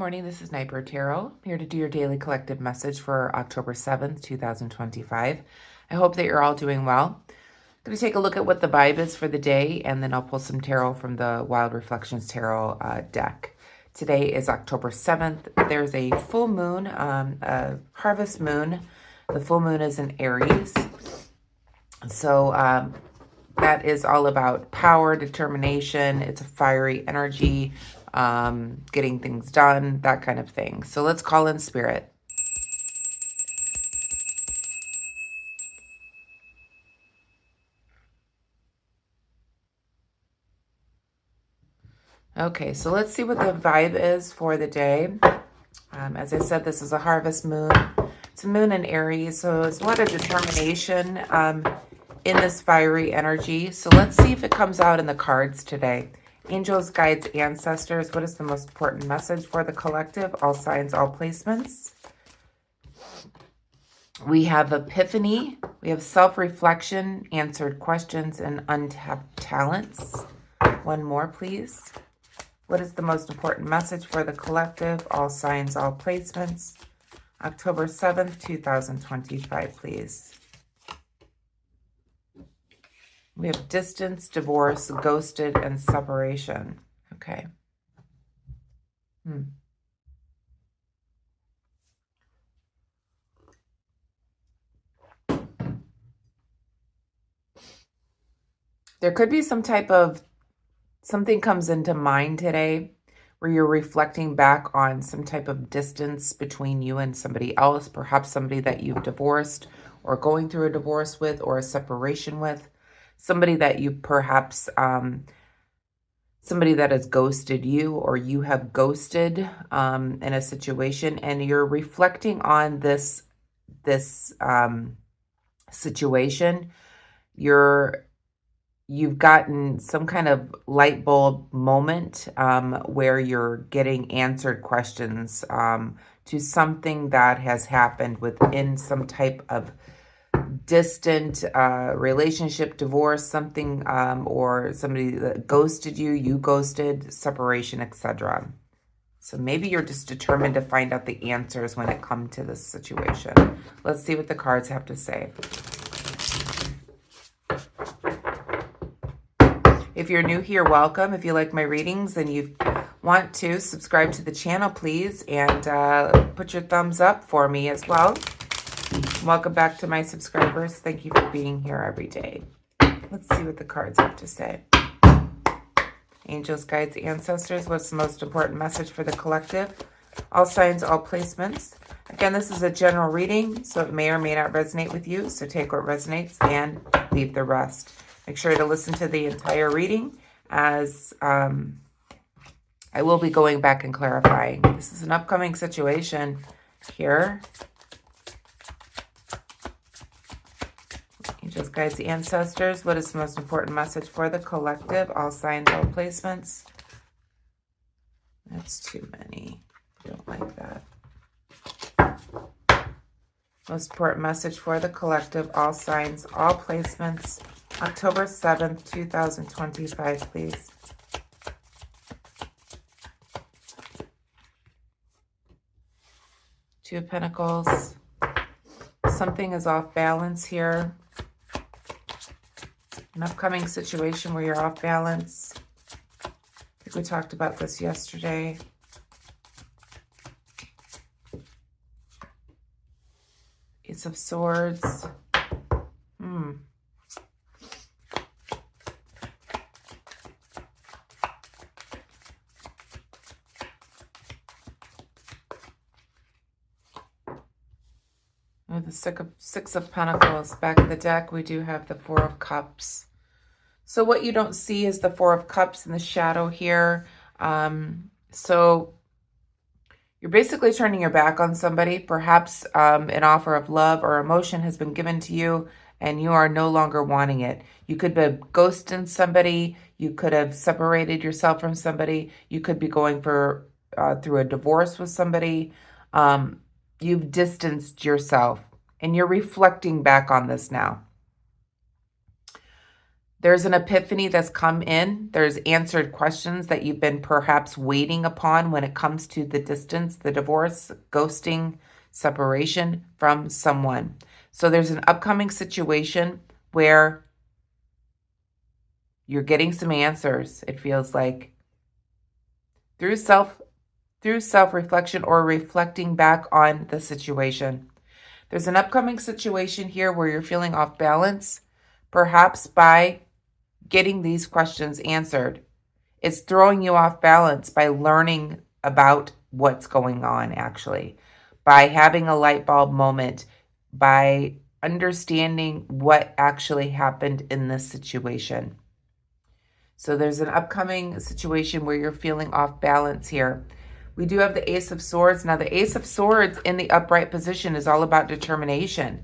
morning. This is Nightbird Tarot, here to do your daily collective message for October 7th, 2025. I hope that you're all doing well. I'm going to take a look at what the vibe is for the day, and then I'll pull some tarot from the Wild Reflections Tarot deck. Today is October 7th. There's a full moon, a harvest moon. The full moon is in Aries. So that is all about power, determination. It's a fiery energy, getting things done, that kind of thing. So let's call in spirit. Okay, so let's see what the vibe is for the day. As I said, this is a harvest moon. It's a moon in Aries, so it's a lot of determination in this fiery energy. So let's see if it comes out in the cards today. Angels, guides, ancestors. What is the most important message for the collective? All signs, all placements. We have epiphany. We have self-reflection, answered questions, and untapped talents. One more, please. What is the most important message for the collective? All signs, all placements. October 7th, 2025, please. We have distance, divorce, ghosted, and separation. Okay. There could be some type of, something comes into mind today where you're reflecting back on some type of distance between you and somebody else, perhaps somebody that you've divorced or going through a divorce with or a separation with. Somebody that you perhaps, somebody that has ghosted you or you have ghosted in a situation, and you're reflecting on this situation. You've gotten some kind of light bulb moment where you're getting answered questions to something that has happened within some type of distant relationship, divorce, something, or somebody that ghosted you, you ghosted, separation, etc. So maybe you're just determined to find out the answers when it comes to this situation. Let's see what the cards have to say. If you're new here, welcome. If you like my readings and you want to subscribe to the channel, please, and put your thumbs up for me as well. Welcome back to my subscribers. Thank you for being here every day. Let's see what the cards have to say. Angels, guides, ancestors. What's the most important message for the collective? All signs, all placements. Again, this is a general reading, so it may or may not resonate with you. So take what resonates and leave the rest. Make sure to listen to the entire reading, as I will be going back and clarifying. This is an upcoming situation here. Angels, guides, ancestors. What is the most important message for the collective? All signs, all placements. That's too many. I don't like that. Most important message for the collective. All signs, all placements. October 7th, 2025, please. Two of Pentacles. Something is off balance here. An upcoming situation where you're off balance. I think we talked about this yesterday. Ace of Swords. The Six of Pentacles. Back of the deck, we do have the Four of Cups. So what you don't see is the Four of Cups in the shadow here. So you're basically turning your back on somebody. Perhaps an offer of love or emotion has been given to you, and you are no longer wanting it. You could be ghosting somebody. You could have separated yourself from somebody. You could be going through a divorce with somebody. You've distanced yourself, and you're reflecting back on this now. There's an epiphany that's come in. There's answered questions that you've been perhaps waiting upon when it comes to the distance, the divorce, ghosting, separation from someone. So there's an upcoming situation where you're getting some answers, it feels like, through self-reflection or reflecting back on the situation. There's an upcoming situation here where you're feeling off balance, perhaps by getting these questions answered. It's throwing you off balance by learning about what's going on, actually, by having a light bulb moment, by understanding what actually happened in this situation. So there's an upcoming situation where you're feeling off balance here. We do have the Ace of Swords. Now, the Ace of Swords in the upright position is all about determination.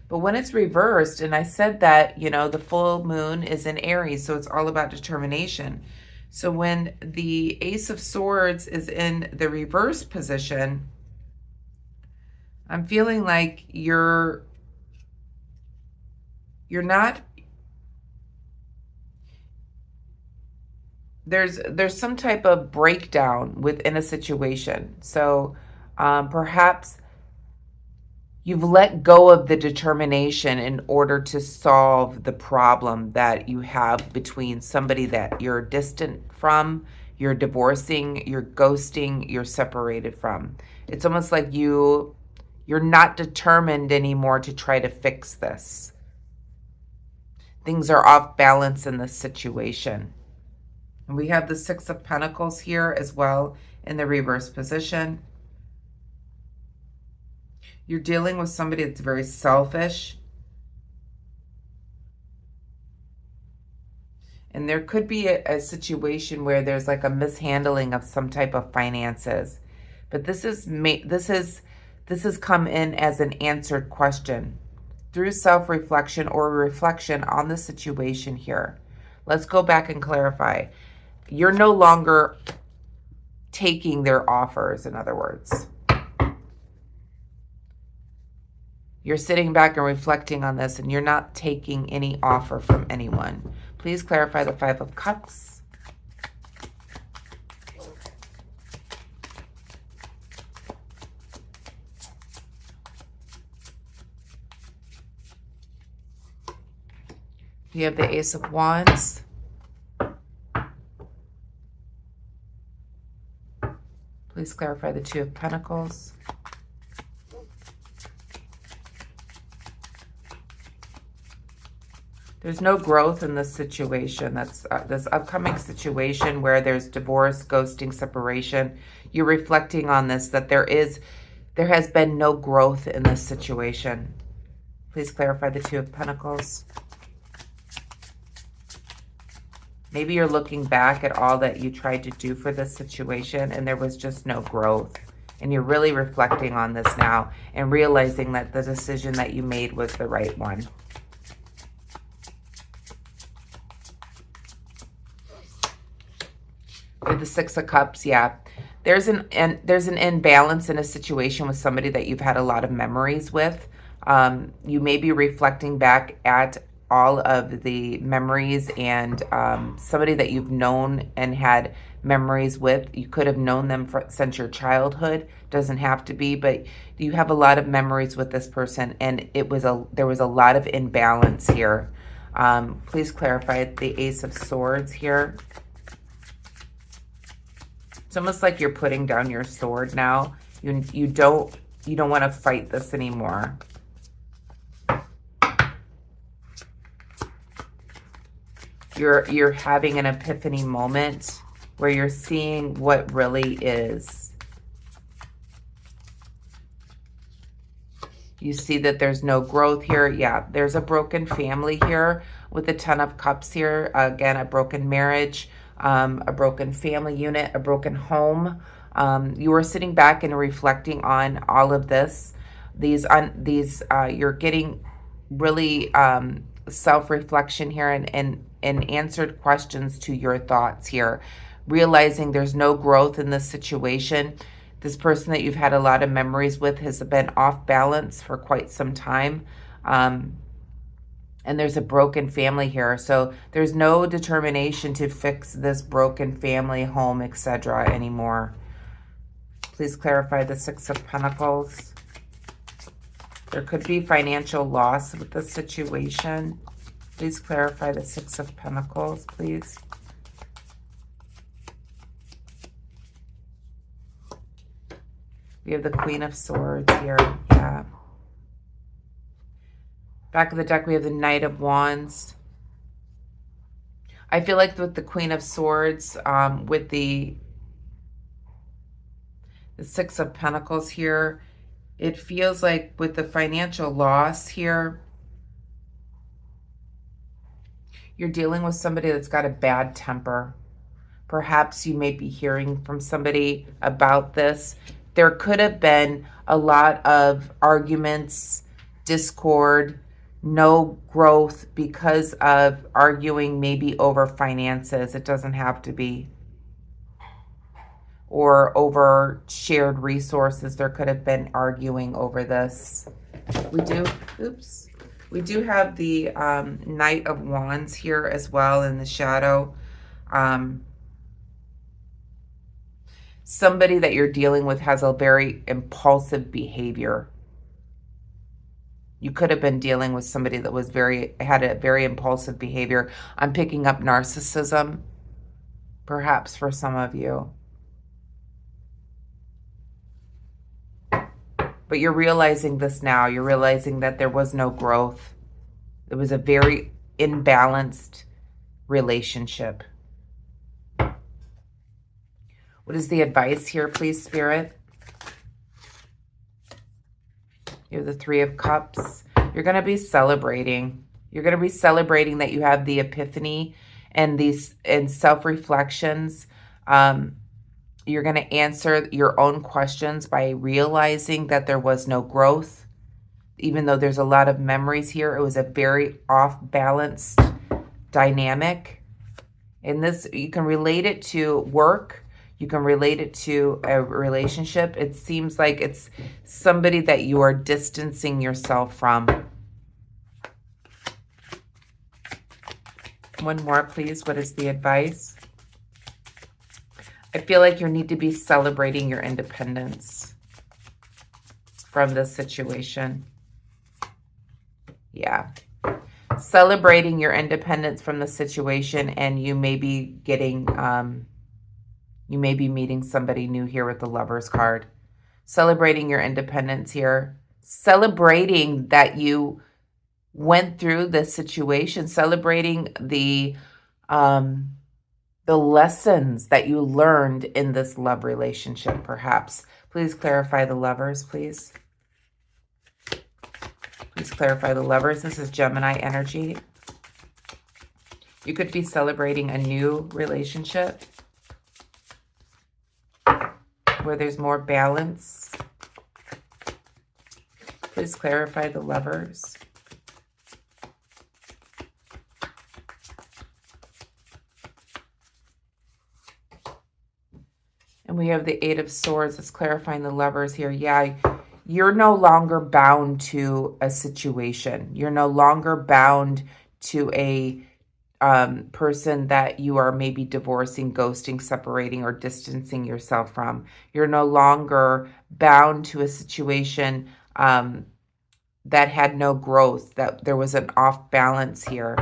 But when it's reversed, and I said that, you know, the full moon is in Aries, so it's all about determination. So when the Ace of Swords is in the reverse position, I'm feeling like you're not, there's some type of breakdown within a situation. So perhaps you've let go of the determination in order to solve the problem that you have between somebody that you're distant from, you're divorcing, you're ghosting, you're separated from. It's almost like you're not determined anymore to try to fix this. Things are off balance in this situation. And we have the Six of Pentacles here as well in the reverse position. You're dealing with somebody that's very selfish. And there could be a situation where there's like a mishandling of some type of finances. But this has come in as an answered question through self-reflection or reflection on the situation here. Let's go back and clarify. You're no longer taking their offers, in other words. You're sitting back and reflecting on this, and you're not taking any offer from anyone. Please clarify the Five of Cups. You have the Ace of Wands. Please clarify the Two of Pentacles. There's no growth in this situation. That's this upcoming situation where there's divorce, ghosting, separation. You're reflecting on this, that there has been no growth in this situation. Please clarify the Two of Pentacles. Maybe you're looking back at all that you tried to do for this situation and there was just no growth. And you're really reflecting on this now and realizing that the decision that you made was the right one. With the Six of Cups, yeah. There's an imbalance in a situation with somebody that you've had a lot of memories with. You may be reflecting back at all of the memories and somebody that you've known and had memories with. You could have known them since your childhood. Doesn't have to be, but you have a lot of memories with this person, and there was a lot of imbalance here. Please clarify the Ace of Swords here. It's almost like you're putting down your sword now. You don't want to fight this anymore. You're having an epiphany moment where you're seeing what really is. You see that there's no growth here. Yeah, there's a broken family here with the Ten of Cups here. Again, a broken marriage, a broken family unit, a broken home. You are sitting back and reflecting on all of this. You're getting really self-reflection here and answered questions to your thoughts here, realizing there's no growth in this situation. This person that you've had a lot of memories with has been off balance for quite some time. And there's a broken family here. So there's no determination to fix this broken family, home, etc. anymore. Please clarify the Six of Pentacles. There could be financial loss with the situation. Please clarify the Six of Pentacles, please. We have the Queen of Swords here. Yeah. Back of the deck, we have the Knight of Wands. I feel like with the Queen of Swords, with the Six of Pentacles here, it feels like with the financial loss here, you're dealing with somebody that's got a bad temper. Perhaps you may be hearing from somebody about this. There could have been a lot of arguments, discord, no growth because of arguing maybe over finances. It doesn't have to be. Or over shared resources. There could have been arguing over this. We do have the Knight of Wands here as well in the shadow. Somebody that you're dealing with has a very impulsive behavior. You could have been dealing with somebody that was had a very impulsive behavior. I'm picking up narcissism, perhaps for some of you. But you're realizing this now. You're realizing that there was no growth. It was a very imbalanced relationship. What is the advice here, please, Spirit? You have the Three of Cups. You're going to be celebrating. You're going to be celebrating that you have the epiphany and self-reflections. You're going to answer your own questions by realizing that there was no growth. Even though there's a lot of memories here, it was a very off-balanced dynamic. In this, you can relate it to work. You can relate it to a relationship. It seems like it's somebody that you are distancing yourself from. One more, please. What is the advice? I feel like you need to be celebrating your independence from this situation. Yeah. Celebrating your independence from the situation, and you may be getting... you may be meeting somebody new here with the Lover's card. Celebrating your independence here. Celebrating that you went through this situation. Celebrating the lessons that you learned in this love relationship, perhaps. Please clarify the Lovers, please. Please clarify the Lovers. This is Gemini energy. You could be celebrating a new relationship where there's more balance. Please clarify the Lovers. And we have the Eight of Swords. That's clarifying the Lovers here. Yeah, you're no longer bound to a situation. You're no longer bound to a person that you are maybe divorcing, ghosting, separating, or distancing yourself from. You're no longer bound to a situation that had no growth, that there was an off balance here.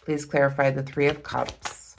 Please clarify the Three of Cups.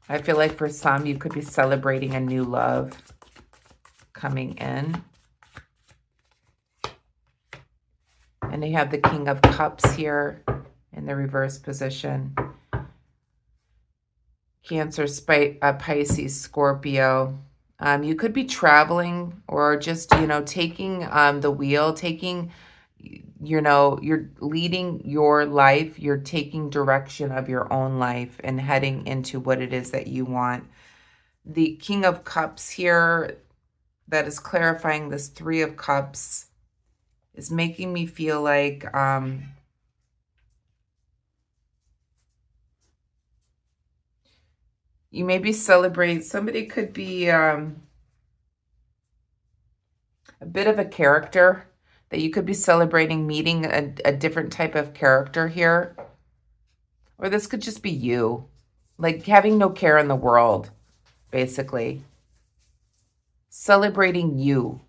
I feel like for some, you could be celebrating a new love coming in. And you have the King of Cups here in the reverse position. Cancer, Pisces, Scorpio. You could be traveling or just, taking the wheel, you're leading your life. You're taking direction of your own life and heading into what it is that you want. The King of Cups here, that is clarifying this Three of Cups, is making me feel like you may be celebrating. Somebody could be a bit of a character. that you could be celebrating meeting a different type of character here. Or this could just be you, like having no care in the world, basically. Celebrating you.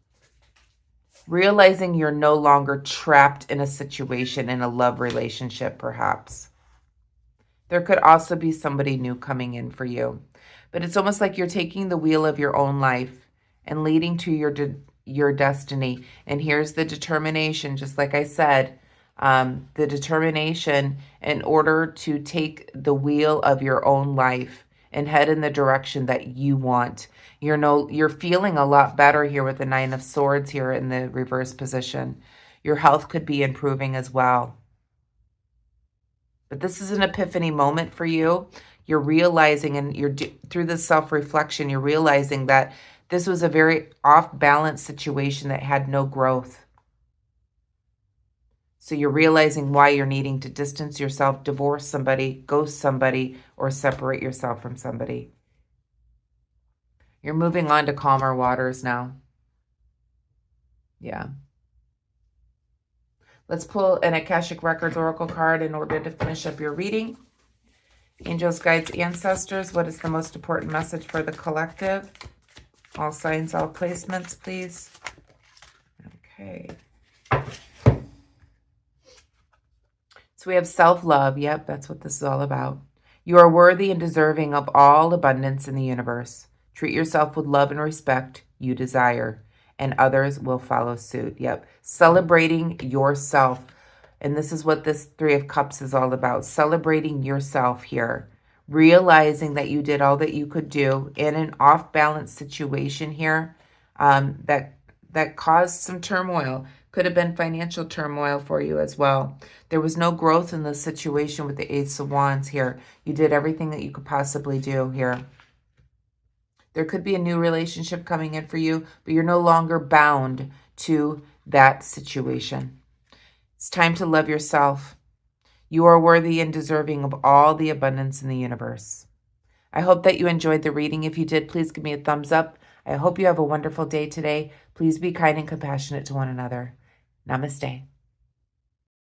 Realizing you're no longer trapped in a situation, in a love relationship, perhaps. There could also be somebody new coming in for you. But it's almost like you're taking the wheel of your own life and leading to your destiny. And here's the determination, just like I said, the determination in order to take the wheel of your own life and head in the direction that you want. You're feeling a lot better here with the Nine of Swords here in the reverse position. Your health could be improving as well. But this is an epiphany moment for you. You're realizing, and through this self-reflection, you're realizing that this was a very off-balance situation that had no growth. So you're realizing why you're needing to distance yourself, divorce somebody, ghost somebody, or separate yourself from somebody. You're moving on to calmer waters now. Yeah. Let's pull an Akashic Records Oracle card in order to finish up your reading. Angels, guides, ancestors, what is the most important message for the collective? All signs, all placements, please. Okay. So we have self-love. Yep, that's what this is all about. You are worthy and deserving of all abundance in the universe. Treat yourself with love and respect you desire, and others will follow suit. Yep, celebrating yourself. And this is what this Three of Cups is all about. Celebrating yourself here. Realizing that you did all that you could do in an off-balance situation here that caused some turmoil. Could have been financial turmoil for you as well. There was no growth in the situation with the Ace of Wands here. You did everything that you could possibly do here. There could be a new relationship coming in for you, but you're no longer bound to that situation. It's time to love yourself. You are worthy and deserving of all the abundance in the universe. I hope that you enjoyed the reading. If you did, please give me a thumbs up. I hope you have a wonderful day today. Please be kind and compassionate to one another. Namaste.